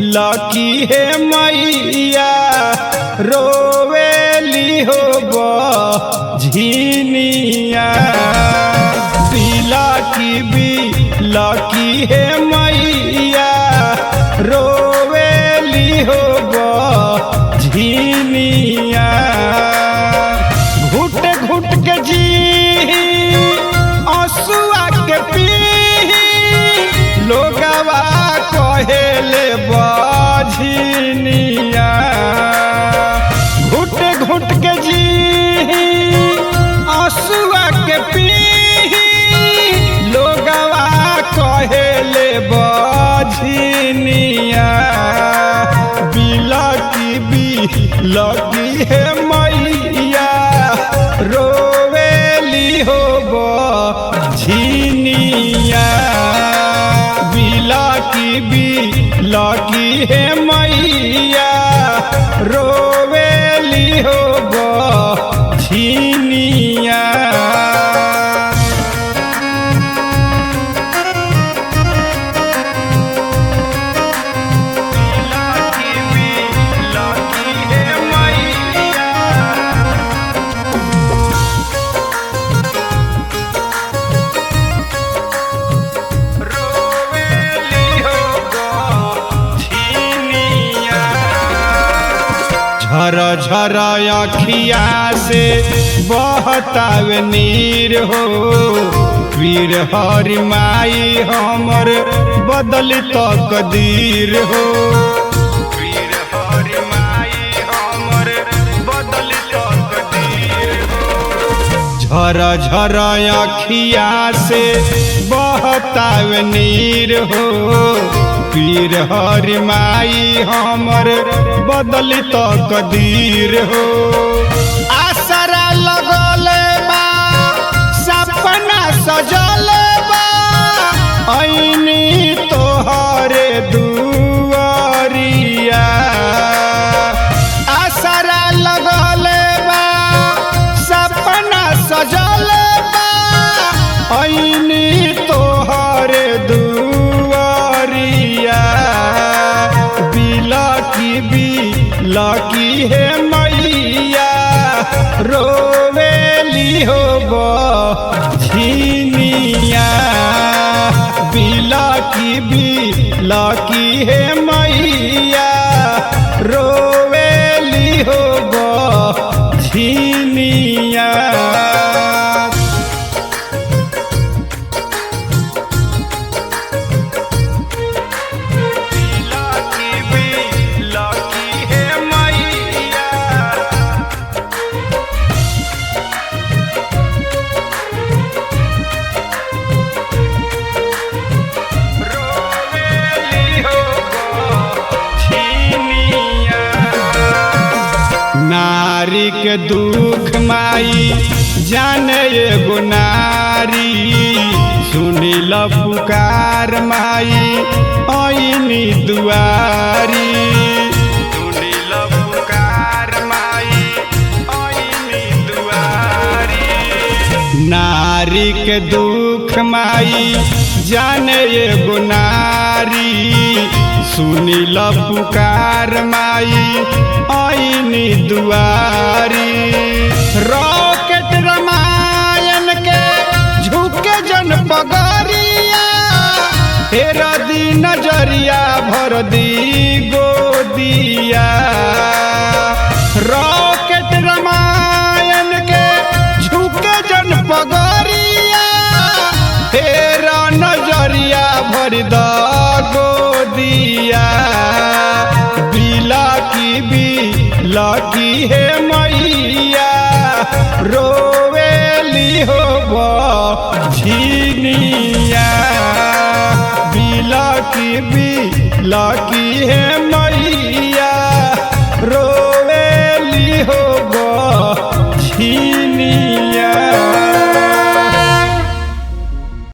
लकी है मैया रोवेली हो झिनिया लकी है मैया रोवेली हो झिनिया घुट घुट के जी आंसुआ के पी लोगवा कहेले बझिनिया घुट घुट के जी आंसुआ के पी लोगवा कहेले बझिनिया लकी है मैया रोवेली हो झिनिया लकी है मैया रोवेली हो झिनिया झर झर अखिया से बहतावे नीर हो वीर हरि माई हमर बदल तकदीर हो वीर हरि माई हमर बदल तकदीर हो झर झर अखिया से बहतावे नीर हो वीर हरि माई हमर बदल तकदीर हो आसरा लगल बा सपना सजल बा ऐनी तोहरे दुआरिया आसरा लगल बा सपना सजल बा ऐनी तोहरे लकी है मैया रोवेली हो झिनिया लकी है मैया रोवेली हो झिनिया नारी के दुख माई जाने एगो नारी सुनिल पुकार माई ऐनी दुआरी सुनिल पुकार माई ऐनी दुआरी नारी के दुख माई जाने एगो नारी सुनिल पुकार माई ऐनी दुआरी रॉकेट रामायण के झुके जन पगरिया हेरा दी नजरिया भर दी गोदिया रॉकेट रामायण के झुके जन पगरिया हेरा नजरिया भर द गोदिया लकी है मैया रोवेली हो झिनिया लकी है